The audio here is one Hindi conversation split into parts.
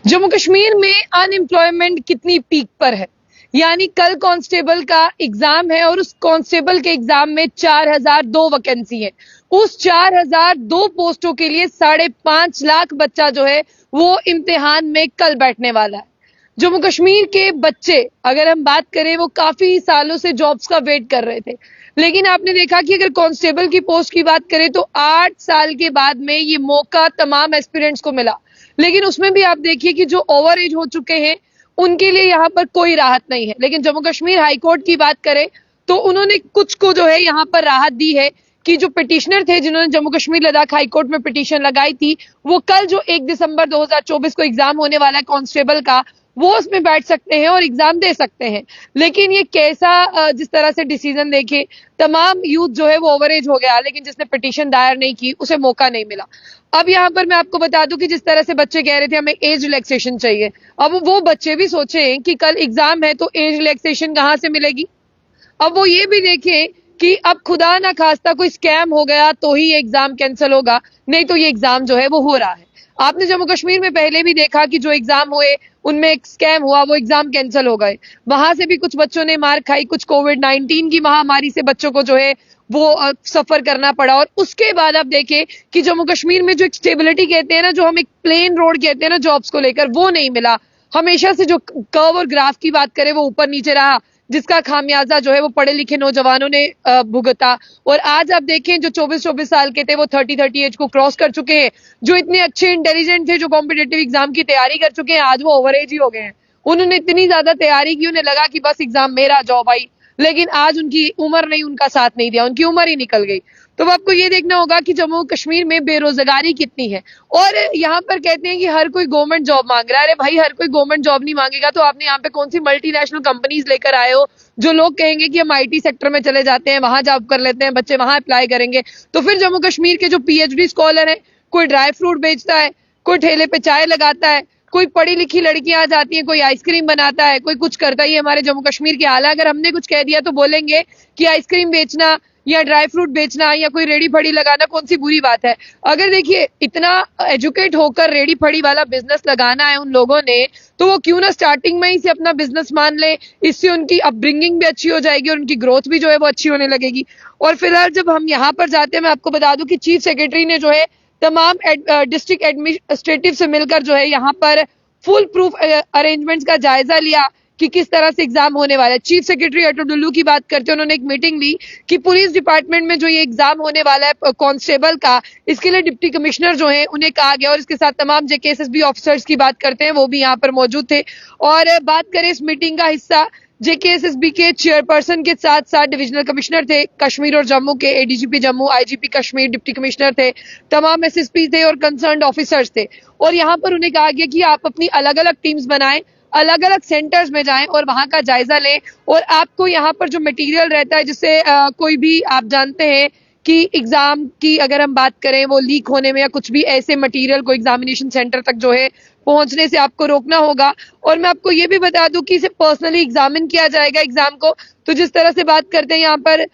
जम्मू कश्मीर में अनएम्प्लॉयमेंट कितनी पीक पर है। यानी कल कांस्टेबल का एग्जाम है और उस कांस्टेबल के एग्जाम में 4002 वैकेंसी है। उस 4002 पोस्टों के लिए 5.5 लाख बच्चा जो है वो इम्तिहान में कल बैठने वाला है। जम्मू कश्मीर के बच्चे अगर हम बात करें वो काफी सालों से जॉब्स का वेट कर रहे थे, लेकिन आपने देखा कि अगर कांस्टेबल की पोस्ट की बात करें तो 8 साल के बाद में ये मौका तमाम एस्पिरेंट्स को मिला। लेकिन उसमें भी आप देखिए कि जो ओवर एज हो चुके हैं उनके लिए यहाँ पर कोई राहत नहीं है। लेकिन जम्मू कश्मीर हाईकोर्ट की बात करें तो उन्होंने कुछ को जो है यहाँ पर राहत दी है कि जो पिटिशनर थे जिन्होंने जम्मू कश्मीर लद्दाख हाईकोर्ट में पिटीशन लगाई थी, वो कल जो 1 दिसंबर 2024 को एग्जाम होने वाला है कांस्टेबल का, वो उसमें बैठ सकते हैं और एग्जाम दे सकते हैं। लेकिन ये कैसा जिस तरह से डिसीजन देखे, तमाम यूथ जो है वो ओवर एज हो गया, लेकिन जिसने पिटीशन दायर नहीं की उसे मौका नहीं मिला। अब यहाँ पर मैं आपको बता दूं कि जिस तरह से बच्चे कह रहे थे हमें एज रिलैक्सेशन चाहिए, अब वो बच्चे भी सोचे कि कल एग्जाम है तो एज रिलैक्सेशन कहाँ से मिलेगी। अब वो ये भी देखें कि अब खुदा ना खास्ता कोई स्कैम हो गया तो ही ये एग्जाम कैंसिल होगा, नहीं तो ये एग्जाम जो है वो हो रहा है। आपने जम्मू कश्मीर में पहले भी देखा कि जो एग्जाम हुए उनमें एक स्कैम हुआ, वो एग्जाम कैंसिल हो गए। वहां से भी कुछ बच्चों ने मार खाई, कुछ कोविड-19 की महामारी से बच्चों को जो है वो सफर करना पड़ा। और उसके बाद आप देखें कि जम्मू कश्मीर में जो एक स्टेबिलिटी कहते हैं ना, जो हम एक प्लेन रोड कहते हैं ना जॉब्स को लेकर, वो नहीं मिला। हमेशा से जो कर्व और ग्राफ की बात करें वो ऊपर नीचे रहा, जिसका खामियाजा जो है वो पढ़े लिखे नौजवानों ने भुगता। और आज आप देखें जो 24-24 साल के थे वो 30 एज को क्रॉस कर चुके हैं। जो इतने अच्छे इंटेलिजेंट थे, जो कॉम्पिटेटिव एग्जाम की तैयारी कर चुके हैं, आज वो ओवर एज ही हो गए हैं। उन्होंने इतनी ज्यादा तैयारी की, उन्हें लगा कि बस एग्जाम मेरा जाओ भाई, लेकिन आज उनकी उम्र नहीं उनका साथ नहीं दिया, उनकी उम्र ही निकल गई। तो आपको ये देखना होगा कि जम्मू कश्मीर में बेरोजगारी कितनी है। और यहाँ पर कहते हैं कि हर कोई गवर्नमेंट जॉब मांग रहा है। अरे भाई, हर कोई गवर्नमेंट जॉब नहीं मांगेगा तो आपने यहाँ पे कौन सी मल्टीनेशनल कंपनीज लेकर आए हो जो लोग कहेंगे कि हम आईटी सेक्टर में चले जाते हैं, वहां जॉब कर लेते हैं, बच्चे वहां अप्लाई करेंगे। तो फिर जम्मू कश्मीर के जो पीएचडी स्कॉलर है, कोई ड्राई फ्रूट बेचता है, कोई ठेले पे चाय लगाता है, कोई पढ़ी लिखी लड़कियां आ जाती हैं, कोई आइसक्रीम बनाता है, कोई कुछ करता ही है हमारे जम्मू कश्मीर के आला। अगर हमने कुछ कह दिया तो बोलेंगे कि आइसक्रीम बेचना या ड्राई फ्रूट बेचना या कोई रेडी फड़ी लगाना कौन सी बुरी बात है। अगर देखिए इतना एजुकेट होकर रेडी फड़ी वाला बिजनेस लगाना है उन लोगों ने, तो वो क्यों ना स्टार्टिंग में ही से अपना बिजनेस मान ले। इससे उनकी अपब्रिंगिंग भी अच्छी हो जाएगी और उनकी ग्रोथ भी जो है वो अच्छी होने लगेगी। और फिलहाल जब हम यहाँ पर जाते हैं, मैं आपको बता दूं कि चीफ सेक्रेटरी ने जो है तमाम डिस्ट्रिक्ट एडमिनिस्ट्रेटिव से मिलकर जो है यहाँ पर फुल प्रूफ अरेंजमेंट्स का जायजा लिया कि किस तरह से एग्जाम होने वाला है। चीफ सेक्रेटरी अटो डुल्लू की बात करते हैं, उन्होंने एक मीटिंग ली कि पुलिस डिपार्टमेंट में जो ये एग्जाम होने वाला है कांस्टेबल का, इसके लिए डिप्टी कमिश्नर जो है उन्हें कहा गया, और इसके साथ तमाम जेकेएसएसबी ऑफिसर्स की बात करते हैं वो भी यहाँ पर मौजूद थे। और बात करें इस मीटिंग का हिस्सा जेकेएसएसबी के चेयरपर्सन के साथ साथ डिविजनल कमिश्नर थे कश्मीर और जम्मू के, ADGP Jammu, IGP Kashmir, deputy commissioner थे, तमाम एसएसपी थे और कंसर्न्ड ऑफिसर्स थे। और यहाँ पर उन्हें कहा गया कि आप अपनी अलग अलग टीम्स बनाएं, अलग अलग सेंटर्स में जाएं और वहां का जायजा लें। और आपको यहाँ पर जो मटेरियल रहता है, जिससे कोई भी आप जानते हैं कि एग्जाम की अगर हम बात करें वो लीक होने में या कुछ भी ऐसे मटेरियल को एग्जामिनेशन सेंटर तक जो है पहुंचने से आपको रोकना होगा। और मैं आपको ये भी बता दूं कि इसे पर्सनली एग्जामिन किया जाएगा एग्जाम को। तो जिस तरह से बात करते हैं यहाँ पर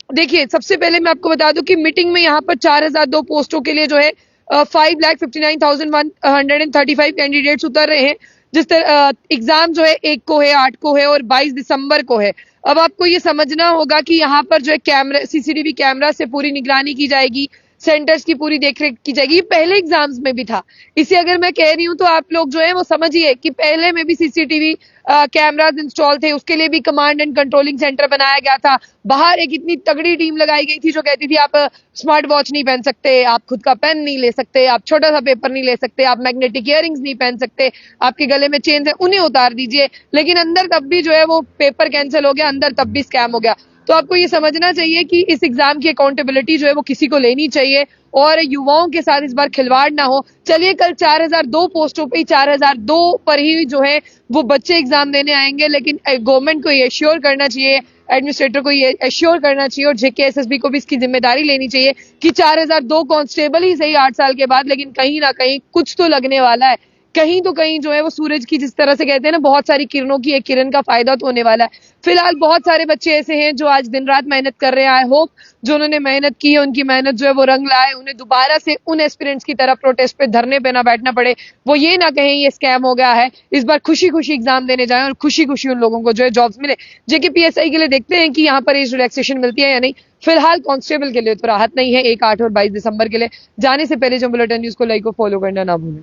देखिए, सबसे पहले मैं आपको बता दूं कि मीटिंग में यहाँ पर 4002 पोस्टों के लिए जो है 5,59,135 कैंडिडेट्स उतर रहे हैं। जिस तरह एग्जाम जो है 1 को है, 8 को है और 22 दिसंबर को है। अब आपको ये समझना होगा कि यहाँ पर जो है कैमरा, सीसीटीवी कैमरा से पूरी निगरानी की जाएगी, सेंटर्स की पूरी देखरेख की जाएगी। ये पहले एग्जाम्स में भी था, इसे अगर मैं कह रही हूँ तो आप लोग जो है वो समझिए कि पहले में भी सीसीटीवी कैमरास इंस्टॉल थे, उसके लिए भी कमांड एंड कंट्रोलिंग सेंटर बनाया गया था। बाहर एक इतनी तगड़ी टीम लगाई गई थी जो कहती थी आप स्मार्ट वॉच नहीं पहन सकते, आप खुद का पेन नहीं ले सकते, आप छोटा सा पेपर नहीं ले सकते, आप मैग्नेटिक इयररिंग्स नहीं पहन सकते, आपके गले में चेन्स है उन्हें उतार दीजिए। लेकिन अंदर तब भी जो है वो पेपर कैंसिल हो गया, अंदर तब भी स्कैम हो गया। तो आपको ये समझना चाहिए कि इस एग्जाम की अकाउंटेबिलिटी जो है वो किसी को लेनी चाहिए और युवाओं के साथ इस बार खिलवाड़ ना हो। चलिए, कल 4002 पोस्टों पे 4002 पर ही जो है वो बच्चे एग्जाम देने आएंगे, लेकिन गवर्नमेंट को ये एश्योर करना चाहिए, एडमिनिस्ट्रेटर को ये एश्योर करना चाहिए और जेकेएसएसबी को भी इसकी जिम्मेदारी लेनी चाहिए कि 4002 कांस्टेबल ही सही 8 साल के बाद, लेकिन कहीं ना कहीं कुछ तो लगने वाला है कहीं तो कहीं जो है वो सूरज की, जिस तरह से कहते हैं ना, बहुत सारी किरणों की एक किरण का फायदा तो होने वाला है। फिलहाल बहुत सारे बच्चे ऐसे हैं जो आज दिन रात मेहनत कर रहे हैं। आई होप जो उन्होंने मेहनत की है, उनकी मेहनत जो है वो रंग लाए, उन्हें दोबारा से उन एस्पिरेंट्स की तरह प्रोटेस्ट पे, धरने पे ना बैठना पड़े, वो ये ना कहें ये स्कैम हो गया है। इस बार खुशी खुशी एग्जाम देने जाएं और खुशी खुशी उन लोगों को जो है जॉब्स मिले। जेकेपीएसआई के लिए देखते हैं कि यहाँ पर एज रिलैक्सेशन मिलती है या नहीं। फिलहाल कांस्टेबल के लिए तो राहत नहीं है 1, 8 और 22 दिसंबर के लिए। जाने से पहले जो बुलेटिन न्यूज को लाइक और फॉलो करना ना भूलें।